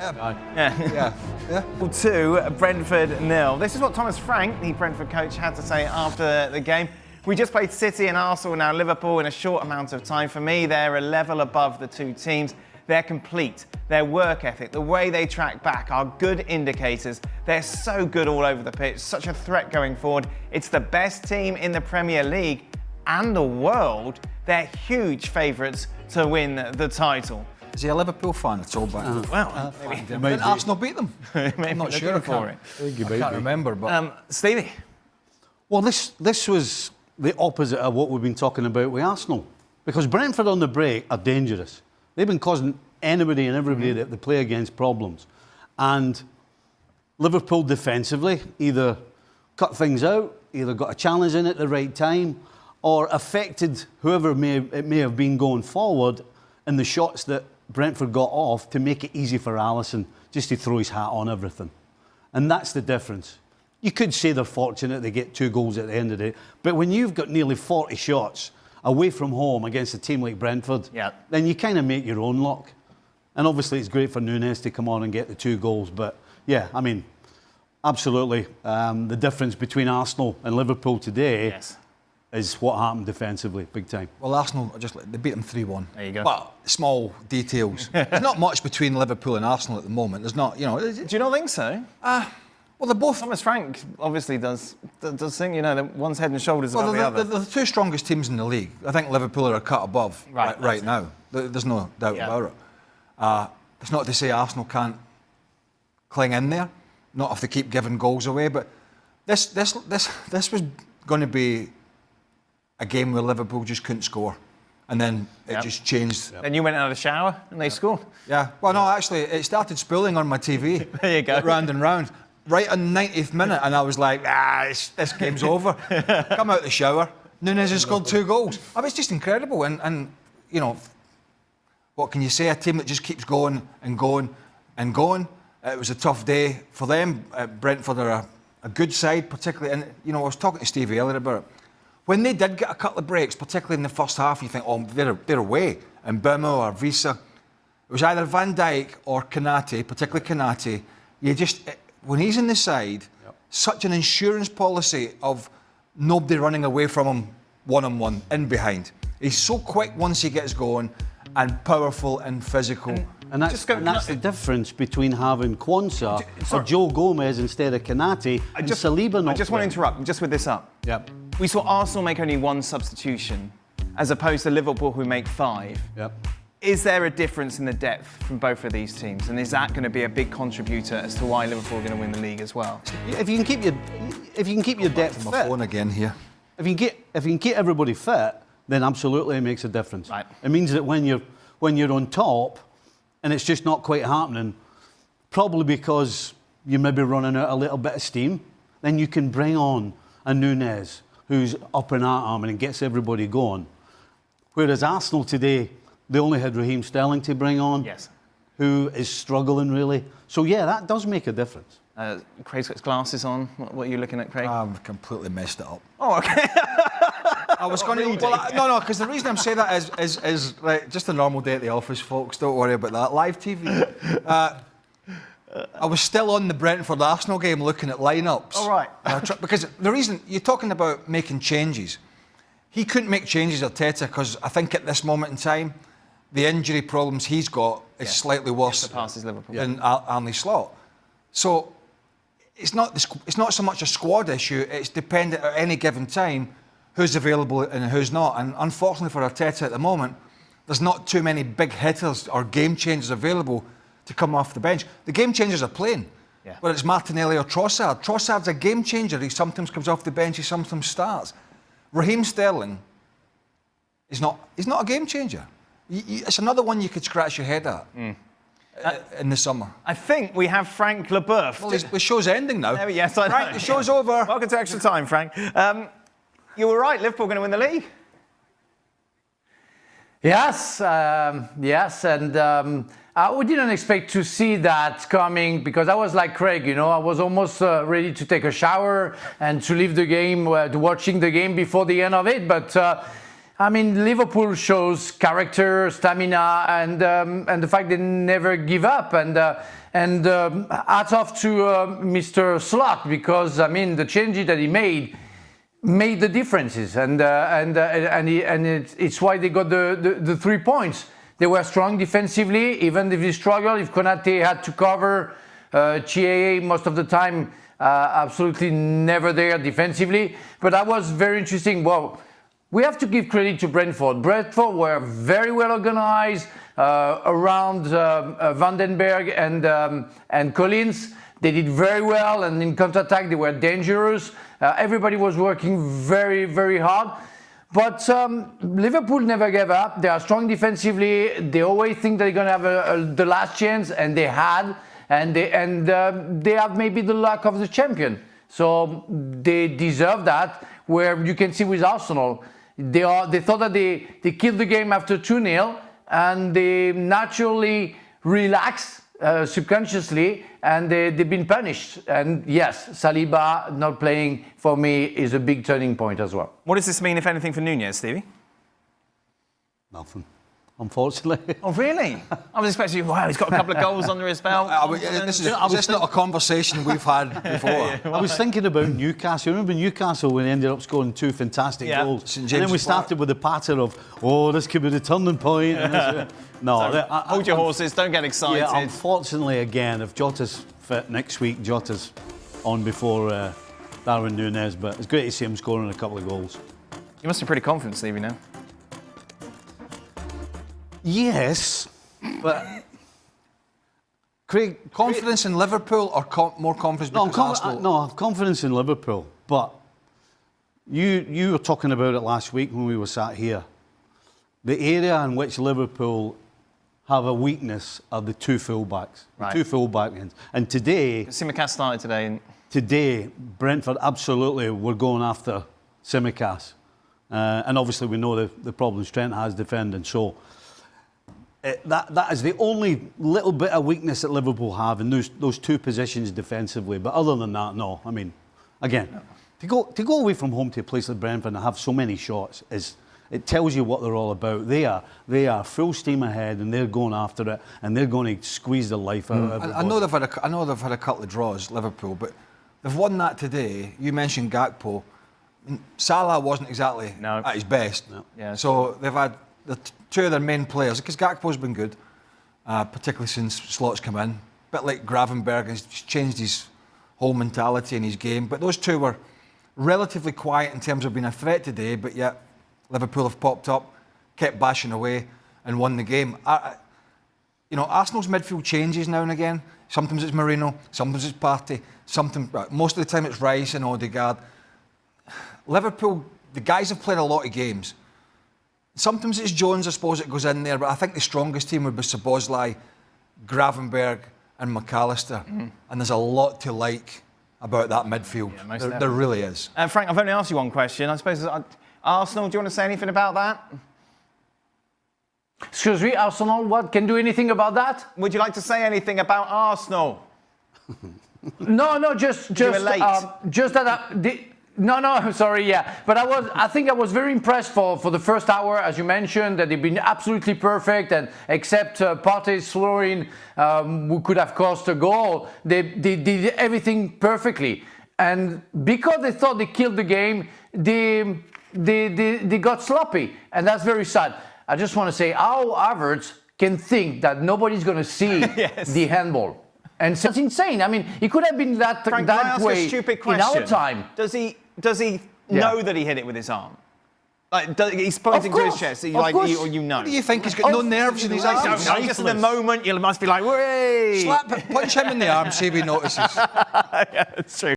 Yeah. 2, Brentford 0. This is what Thomas Frank, the Brentford coach, had to say after the game. We just played City and Arsenal, now Liverpool, in a short amount of time. For me, they're a level above the two teams. They're complete. Their work ethic, the way they track back are good indicators. They're so good all over the pitch, such a threat going forward. It's the best team in the Premier League and the world. They're huge favourites to win the title. Is he a Liverpool fan at all? Did Arsenal beat them? I'm not sure. I can't remember. But Stevie? Well, this was the opposite of what we've been talking about with Arsenal. Because Brentford on the break are dangerous. They've been causing anybody and everybody that they play against problems. And Liverpool defensively either cut things out, either got a challenge in at the right time, or affected whoever it may have been going forward in the shots that Brentford got off to make it easy for Alisson just to throw his hat on everything. And that's the difference. You could say they're fortunate they get 2 goals at the end of the day, but when you've got nearly 40 shots away from home against a team like Brentford, then you kind of make your own luck. And obviously it's great for Nunez to come on and get the 2 goals, but yeah, I mean, absolutely. The difference between Arsenal and Liverpool today is what happened defensively, big time. Well, Arsenal, they beat them 3-1. There you go. But small details. There's not much between Liverpool and Arsenal at the moment. There's not, you know. Do you not think so? Well, they're both. Thomas Frank obviously does think, you know, that one's head and shoulders above the other. They're the 2 strongest teams in the league. I think Liverpool are a cut above right now. There's no doubt about it. It's not to say Arsenal can't cling in there, not if they keep giving goals away. But this was going to be a game where Liverpool just couldn't score, and then it just changed. Then you went out of the shower and they scored. Yeah. Well, no, actually, it started spooling on my TV. There you go. Round and round. Right on the 90th minute, and I was like, this game's over. Come out the shower. Nunez has scored 2 goals. I mean, it's just incredible. And, you know, what can you say? A team that just keeps going and going and going. It was a tough day for them. Brentford are a good side, particularly. And, you know, I was talking to Stevie earlier about it. When they did get a couple of breaks, particularly in the first half, you think, oh, they're away. And Bimo or Visa. It was either Van Dijk or Konate, particularly Konate. When he's in the side, such an insurance policy of nobody running away from him one-on-one, in behind. He's so quick once he gets going and powerful and physical. And that's the difference between having Quansah or Joe Gomez instead of Konate and Saliba. I just want to interrupt, just with this up. Yep. We saw Arsenal make only 1 substitution, as opposed to Liverpool, who make 5. Yep. Is there a difference in the depth from both of these teams, and is that going to be a big contributor as to why Liverpool are going to win the league as well? If you can keep your depth fit, my phone again here. If you can keep everybody fit, then absolutely it makes a difference. Right. It means that when you're on top, and it's just not quite happening, probably because you're maybe running out a little bit of steam, then you can bring on a Nunez who's up and at him and gets everybody going. Whereas Arsenal today, they only had Raheem Sterling to bring on, who is struggling really. So yeah, that does make a difference. Craig's got his glasses on. What are you looking at, Craig? I've completely messed it up. Oh, okay. I was going to. Well, no, because the reason I'm saying that is like just a normal day at the office, folks. Don't worry about that. Live TV. I was still on the Brentford Arsenal game looking at lineups. All right. Because the reason you're talking about making changes, he couldn't make changes, Arteta, because I think at this moment in time, the injury problems he's got is slightly worse than Arne Slot. So it's not so much a squad issue. It's dependent at any given time who's available and who's not. And unfortunately for Arteta at the moment, there's not too many big hitters or game changers available to come off the bench. The game changers are playing, whether it's Martinelli or Trossard. Trossard's a game changer. He sometimes comes off the bench, he sometimes starts. Raheem Sterling is not a game changer. It's another one you could scratch your head at in the summer. I think we have Frank Leboeuf. Well, the show's ending now. Yes, I know. Frank, the show's over. Welcome to Extra Time, Frank. You were right, Liverpool going to win the league? Yes, and we didn't expect to see that coming because I was like Craig, I was almost ready to take a shower and to leave the game, to watching the game before the end of it. But I mean, Liverpool shows character, stamina, and the fact they never give up. And hats off to Mr. Slot, because I mean the changes that he made the differences, and it's why they got the 3 points. They were strong defensively, even if they struggled. If Konate had to cover, Chieye most of the time absolutely never there defensively. But that was very interesting. Well, we have to give credit to Brentford. Brentford were very well organized around Vandenberg and Collins. They did very well, and in counter-attack they were dangerous. Everybody was working very, very hard. But Liverpool never gave up. They are strong defensively. They always think they're going to have the last chance, and they had. And they have maybe the luck of the champion. So they deserve that. Where you can see with Arsenal, they thought that they killed the game after 2-0, and they naturally relaxed subconsciously, and they've been punished. And yes, Saliba not playing for me is a big turning point as well. What does this mean, if anything, for Nunez, Stevie? Nothing, unfortunately. Oh, really? I was expecting, wow, he's got a couple of goals under his belt. This is not a conversation we've had before. I was thinking about Newcastle. Remember Newcastle when they ended up scoring 2 fantastic goals? St. And James then we started with the patter of, this could be the turning point. And no, So, hold your horses, don't get excited. Yeah, unfortunately, again, if Jota's fit next week, Jota's on before Darwin Nunez, but it's great to see him scoring a couple of goals. You must be pretty confident, Stevie, now. Yes, but Craig, Confidence in Liverpool or more confidence because Arsenal? No, I have confidence in Liverpool, but you were talking about it last week when we were sat here. The area in which Liverpool have a weakness are the 2 fullbacks, Right. the 2 fullback ends. And today, Tsimikas started today. And Brentford absolutely were going after Tsimikas. And obviously we know the problems Trent has defending. So that is the only little bit of weakness that Liverpool have in those 2 positions defensively. But other than that, no. I mean, again, to go away from home to a place like Brentford and have so many shots it tells you what they're all about. They are full steam ahead, and they're going after it, and they're going to squeeze the life out of everybody. I know they've had a couple of draws, Liverpool, but they've won that today. You mentioned Gakpo. I mean, Salah wasn't exactly at his best. No. Yeah, so they've had the 2 of their main players, because Gakpo's been good, particularly since Slot's come in. A bit like Gravenberg, has changed his whole mentality in his game. But those 2 were relatively quiet in terms of being a threat today, but yet Liverpool have popped up, kept bashing away, and won the game. Arsenal's midfield changes now and again. Sometimes it's Marino, sometimes it's Partey, most of the time it's Rice and Odegaard. Liverpool, the guys have played a lot of games. Sometimes it's Jones, I suppose, that goes in there, but I think the strongest team would be Szoboszlai, Gravenberg, and McAllister. And there's a lot to like about that midfield. Yeah, there really is. Frank, I've only asked you one question. I suppose Arsenal, do you want to say anything about that? Excuse me, Arsenal, what? Can do anything about that? Would you like to say anything about Arsenal? No, just that. No, sorry, yeah. But I think I was very impressed for the first hour, as you mentioned, that they've been absolutely perfect, and except Partey's throwing, who could have cost a goal, they did everything perfectly. And because they thought they killed the game, they got sloppy, and that's very sad. I just want to say how Havertz can think that nobody's going to see the handball. And so it's insane. I mean, it could have been that Frank, that way a stupid in question? our time. Does he know that he hit it with his arm? Like, he's pointing to his chest. You know. What do you think? He's got no nerves in his arms. Just in the moment, you must be like, "Way!" Punch him in the arm, see if he notices. Yeah, that's true.